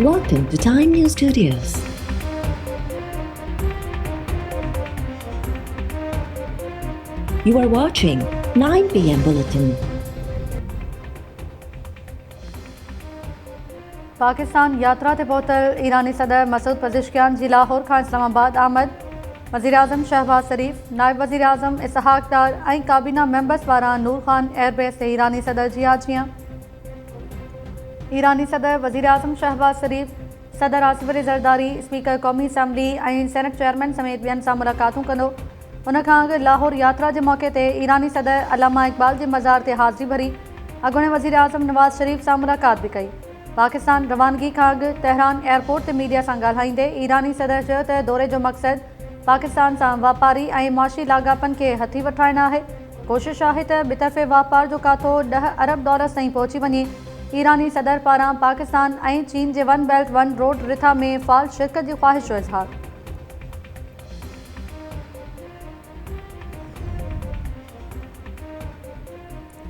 Welcome to Time News Studios. You are watching 9 p.m. Bulletin. Pakistan यात्रा ते पहुतल ईरानी सदर मसूद पज़ेश्कियान जी लाहौर खां इस्लामाबाद आमद। वज़ीर आज़म शहबाज शरीफ, नायब वज़ीर आज़म इसहाक डार ऐं काबीना मेंबर्स पारां नूर खान एयरबेस ते ईरानी सदर जी आजियां। ईरानी सदर वज़ीर आज़म शहबाज शरीफ, सदर आसिफ अली ज़रदारी, स्पीकर क़ौमी असम्बली ऐं सेनेट चेयरमैन समेत ॿियनि सां मुलाक़ातूं कंदो। उन खां अॻु लाहौर यात्रा जे मौक़े ते ईरानी सदर अलामा इक़बाल जे मज़ार ते हाज़िरी भरी। अॻूणे वज़ीर आज़म नवाज़ शरीफ सां मुलाक़ात बि कई। पाकिस्तान रवानगी खां अॻु तेहरान एयरपोर्ट ते मीडिया सां ॻाल्हाईंदे ईरानी सदर चयो त दौरे जो मक़सदु पाकिस्तान सां वापारी ऐं मुआशी लाॻापनि खे हथी वठाइणु आहे। कोशिशि आहे त ॿितरफ़े वापार जो काथो $10 अरब ताईं पहुची वञे। ईरानी सदर पारां पाकिस्तान ऐं चीन जे वन बेल्ट वन रोड रिथा में फ़ाल शिरकत जी ख़्वाहिश जो इज़हार।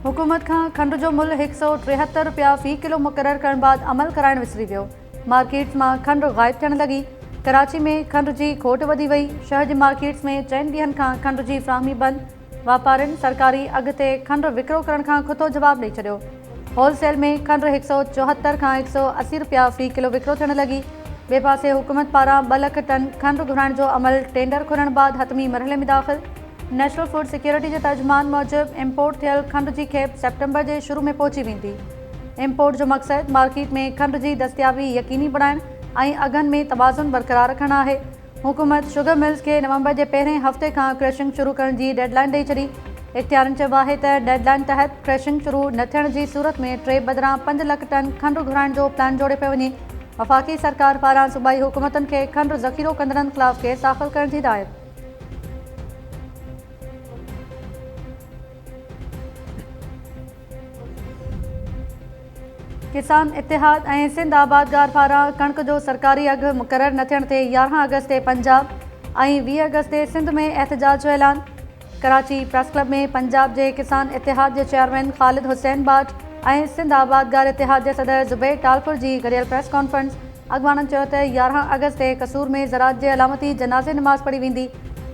हुकूमत खां खंड जो मुल्ह ₹173 फ़ी किलो मुक़ररु करण बाद अमल कराइणु विसरी वियो। मार्केट्स मां खंड ग़ाइब थियणु लॻी। कराची में खंड जी खोट वधी वई। शहर जे मार्केट्स में 4 ॾींहनि खां खंड जी फ़राहमी बंदि। वापारियुनि सरकारी अघ ते खंड विकिरो करण खां खुतो जवाबु ॾेई छॾियो। होलसेल में खंड ₹174 खां ₹180 फ़ी किलो विकिरो थियणु लॻी। ॿिए पासे हुकूमत पारां 2 लख टन खंड घुराइण जो अमल टेंडर खुलण बाद हतमी मरहले में दाख़िल। नेशनल फूड सिक्योरिटी जे तर्जुमान मूजिबि इम्पोर्ट थियल खंड जी खेप सेप्टेम्बर जे शुरू में पहुची वेंदी। इम्पोर्ट जो मक़सदु मार्केट में खंड जी दस्तियाबी यकीनी बणाइणु ऐं अघनि में तवाज़ुन बरक़रार रखणु आहे। हुकूमत शुगर मिल्स खे नवंबर जे पहिरें हफ़्ते खां क्रशिंग शुरू करण जी डेडलाइन ॾेई छॾी। इख़्तियारनि चयो आहे त डेडलाइन तहत क्रशिंग शुरू न थियण जी सूरत में 3 बदिरां 5 लख टन खंड घुराइण जो प्लान जोड़े पियो वञे। वफ़ाक़ी सरकार पारां सूबाई हुकूमतुनि खे खंड ज़ख़ीरो कंदड़नि ख़िलाफ़ केस दाख़िल करण जी हिदायत। किसान इतिहाद ऐं सिंध आबादगार पारां कणक जो सरकारी अघु मुक़ररु न थियण ते 11 अगस्त ते पंजाब ऐं 20 अगस्त ते सिंध में एहतजाज जो ऐलान। कराची प्रेस क्लब में पंजाब जे किसान इतिहाद जे चेयरमैन ख़ालिद हुसैन बाट ऐं सिंध आबादगार इतिहाद जे सदर ज़ुबैर टालपुर जी गॾियल प्रेस कॉन्फ्रेंस। अॻवाननि चयो त 11 अगस्त ते कसूर में ज़राअत जे अलामती जनाज़े नमाज़ पढ़ी वेंदी।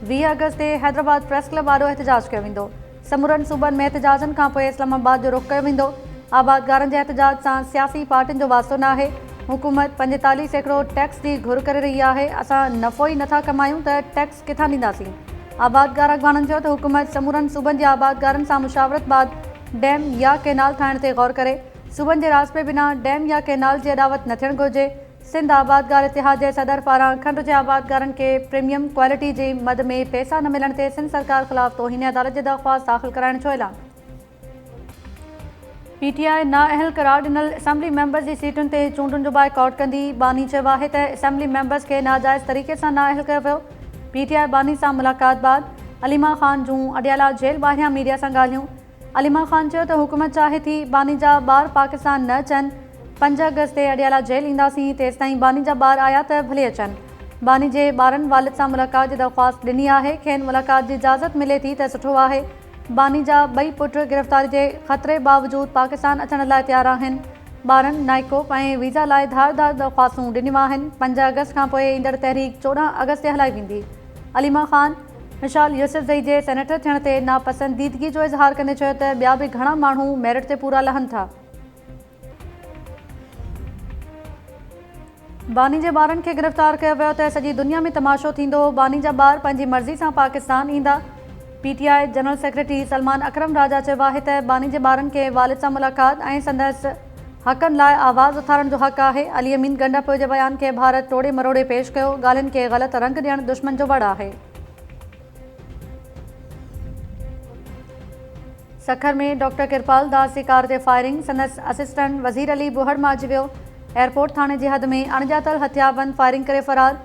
20 अगस्त ते हैदराबाद प्रेस क्लब आॾो एहतजाज कयो वेंदो। समूरनि सूबनि में एहतजाजनि खां पोइ इस्लामाबाद जो रुख़ कयो वेंदो। आबादगारनि जे एहतजाज सां सियासी पार्टियुनि जो वास्तो न आहे। हुकूमत 45% टैक्स जी घुर करे रही आहे। असां नफ़ो ई नथा कमायूं त टैक्स किथां ॾींदासीं। आबादगार अॻवाननि चयो त हुकूमत समूरनि सूबनि जे आबादगारनि सां मुशावरत बाद डैम या केनाल ठाहिण ते गौर करे। सूबनि जे राज़ बिना डैम या केनाल जी अॾावत न थियणु घुरिजे। सिंध आबादगार इतिहाद जे सदर पारां खंड जे आबादगारनि खे प्रीमियम क्वालिटी जी मद में पैसा न मिलण ते सिंध सरकार ख़िलाफ़ तौहीन अदालत जी दरख़्वास्त दाख़िल कराइण जो ऐलान। PTI नाअहल करार ॾिनल असम्बली मेंबर्स जी सीटुनि ते चूंडुनि जो बाइकॉट कंदी। बानी चयो आहे त असम्बली मेंबर्स खे नाजाइज़ तरीक़े सां नाअहल कयो वियो। PTI बानी सां मुलाक़ात बाद अलीमा ख़ान जूं अडियाला जेल ॿाहिरियां मीडिया सां ॻाल्हियूं। अलीमा ख़ान चयो त हुकूमत चाहे थी बानी जा ॿार पाकिस्तान न अचनि। 5 अगस्त ते अडियाला जेल ईंदासीं, तेसिताईं बानी जा ॿार आया त भले अचनि। बानी जे ॿारनि वालिद सां मुलाक़ात जी दरख़्वास्त ॾिनी आहे। खेनि मुलाक़ात जी इजाज़त मिले थी त सुठो आहे। बानी जा 2 पुट गिरफ़्तारी जे ख़तरे बावजूद पाकिस्तान अचण लाइ तयारु आहिनि। ॿारनि नाइकोप ऐं वीज़ा लाइ धारदार दरख़्वास्तूं ॾिनियूं आहिनि। 5 अगस्त खां पोइ ईंदड़ तहरीक 14 अगस्त ते हलाई वेंदी। अलीमा ख़ान मिशाल यूसुफ़ज़ई जे सेनेटर थियण ते नापसंदीदगी जो इज़हार कंदे चयो त ॿिया बि घणा माण्हू मेरिट ते पूरा लहनि था। बानी जे ॿारनि खे गिरफ़्तार कयो वियो त सॼी दुनिया में तमाशो थींदो। बानी जा ॿार पंहिंजी मर्ज़ी सां पाकिस्तान ईंदा। PTI जनरल सेक्रेटरी सलमान अकरम राजा चयो आहे त बानी जे ॿारनि खे वालिद सां मुलाक़ात ऐं संदसि हक़नि लाइ आवाज़ उथारण जो हक़ आहे। अली अमीन गंडापुर जे बयान खे भारत टोड़े मरोड़े पेश कयो। ॻाल्हियुनि खे ग़लति रंग ॾियणु दुश्मन जो वड़ आहे। सखर में डॉक्टर किरपाल दास जी कार ते फायरिंग। संदसि असिस्टेंट वज़ीर अली बुहड़ मारिजी वियो। एयरपोर्ट थाणे जी हद में अणॼातल हथियारबंद फायरिंग करे फ़रार।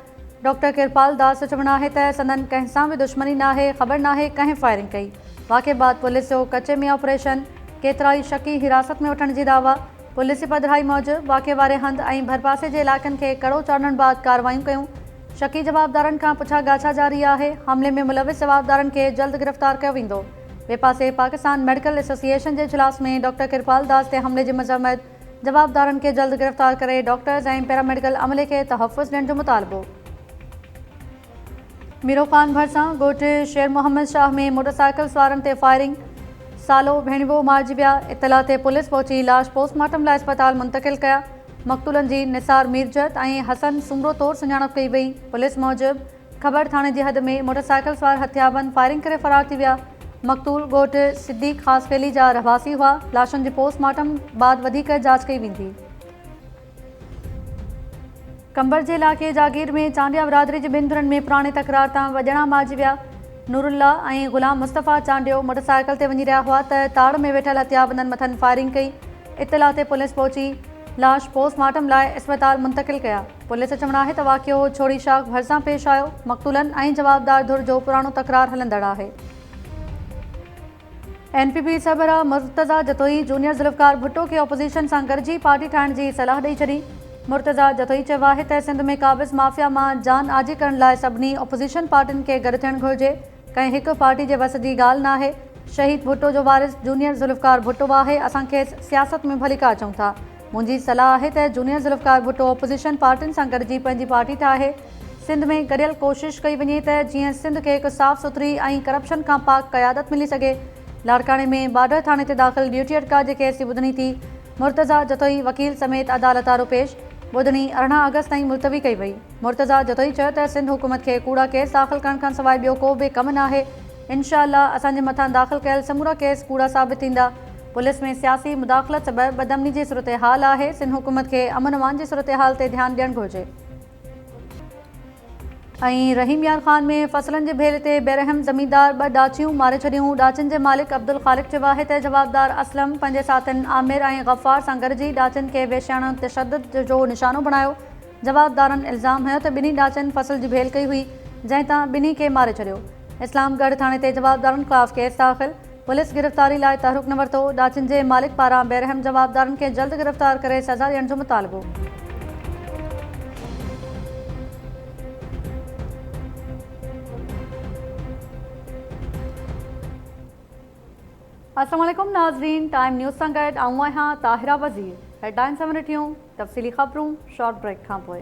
डॉक्टर किरपाल दास जो चवणु आहे त संदन कंहिं सां बि दुश्मनी न आहे। ख़बर न आहे कंहिं फायरिंग कई। वाक़े बाद पुलिस जो कचे में ऑपरेशन। केतिरा ई शकी हिरासत में वठण जी दावा। पुलिस जी पधिराई मूजिबि वाक़े वारे हंधि ऐं भरपासे जे इलाइक़नि खे कड़ो चाढ़ण बाद कार्रवायूं कयूं। शकी जवाबदारनि खां पुछा ॻाछा जारी आहे। हमले में मुलविस जवाबदारनि खे जल्द गिरफ़्तार कयो वेंदो। ॿिए पासे पाकिस्तान मेडिकल एसोसिएशन जे इजलास में डॉक्टर किरपाल दास ते हमले जी मज़म्मत जवाबदारनि खे जल्द गिरफ़्तार करे डॉक्टर्स ऐं पैरामेडिकल अमले खे तहफ़ुज़ ॾियण जो मुतालबो। मीरो ख़ान भरिसां ॻोठु शेर मोहम्मद शाह में मोटरसाइकिल सवारनि ते फायरिंग, सालो भेणीबो मारिजी विया। इतला ते पुलिस पहुची लाश पोस्टमार्टम लाइ अस्पताल मुंतक़िल कया। मक़तूलनि जी निसार मीरजत ऐं हसन सुमरो तौरु सुञाणप कई वई। पुलिस मूजिबि ख़बर थाणे जी हद में मोटरसाइकिल सवार हथियारबंद फायरिंग करे फ़रार थी विया। मक़तूल ॻोठु सिद्दीक़ ख़ासि फैली जा रहवासी हुआ। लाशुनि जी पोस्टमार्टम बाद वधीक जांच कई वेंदी। कंबर जे इलाइक़े जागीर में चांडिया बिरादरी जी ॿिनि धुरनि में पुराणे तकरार तां वॼणा मारिजी विया। नूरुल्ला ऐं ग़ुलाम मुस्तफ़ा चांडियो मोटरसाइकिल ते वञी रहिया हुआ त ताड़ में वेठल हथियारबंदनि मथनि फायरिंग कई। इतला ते पुलिस पहुची लाश पोस्टमार्टम लाइ अस्पताल मुंतक़िल कया। पुलिस चवणु आहे त वाक़ियो छोड़ी शाख भरिसां पेश आयो। मक़तूलनि ऐं जवाबदार धुर जो पुराणो तकरार हलंदड़ आहे। NPP सरबराह मुर्तज़ा जतोई जूनियर ज़ुल्फ़कार भुट्टो खे ऑपोज़िशन सां गॾिजी पार्टी ठाहिण जी सलाह ॾेई छॾी। मुर्तज़ा जतोई चयो आहे त सिंध में क़ाबिज़ माफ़िया मां जान आजी करण लाइ सभिनी ऑपोज़िशन पार्टियुनि खे गॾु थियणु घुरिजे। कंहिं हिकु पार्टी जे वस जी ॻाल्हि न आहे। शहीद भुट्टो जो वारिस जूनियर ज़ुल्फ़कार भुट्टो आहे। असांखे सियासत में भलिका अचूं था। मुंहिंजी सलाह आहे त जूनियर ज़ुल्फ़कार भुट्टो ऑपोज़िशन पार्टियुनि सां गॾिजी पंहिंजी पार्टी ठाहे। सिंध में गॾियल कोशिश कई वञे त जीअं सिंध खे हिकु साफ़ सुथरी ऐं करप्शन खां पाक क़यादत मिली सघे। लाड़काणे में बॉर्डर थाणे ते दाख़िल ड्यूटी अटका जे केस जी ॿुधणी थी। मुर्तज़ा जतोई वकील समेत अदालत आरो पेश। ॿुधणी 18 अगस्त ताईं मुलतवी कई वई। मुर्तज़ा जतोई चयो त सिंध हुकूमत खे कूड़ा केस दाख़िल करण खां सवाइ ॿियो को बि कमु न आहे। इनशाअल्लाह असांजे मथां दाख़िल कयल समूरा केस कूड़ा साबित थींदा। पुलिस में सियासी मुदाख़लत सबबि बदअमनी जी सूरत हाल आहे। सिंध हुकूमत खे अमन अमान जी सूरत हाल ते ध्यानु ॾियणु घुरिजे। ऐं रहीम यार ख़ान में फ़सलनि जे भेल ते बेरहम ज़मींदार 2 ॾाचियूं मारे छॾियूं। ॾाचियुनि जे मालिक अब्दुल ख़ालिक चयो आहे त जवाबदार असलम पंहिंजे साथियुनि आमिर ऐं गफ़ार सां गॾिजी ॾाचियुनि खे वेश्याणो तशद्दुद जो निशानो बणायो। जवाबदारनि इल्ज़ाम हयो त ॿिन्ही ॾाचियुनि फ़सल जी भेल कई हुई, जंहिं तां ॿिन्ही खे मारे छॾियो। इस्लामगढ़ थाणे ते जवाबदारनि ख़िलाफ़ केस दाख़िल। पुलिस गिरफ़्तारी लाइ तहरुक न वरितो। ॾाचियुनि जे मालिक पारां बेरहम जवाबदारनि खे जल्द गिरफ़्तार करे सज़ा ॾियण जो मुतालबो। अस्सलाम वालेकुम नाज़रीन, टाइम न्यूज़ सां गॾु आऊं आहियां ताहिरा वज़ीर। हेडलाइन्स सां ॾिठियूं तफ़सीली ख़बरूं शॉर्ट ब्रेक खां पोइ।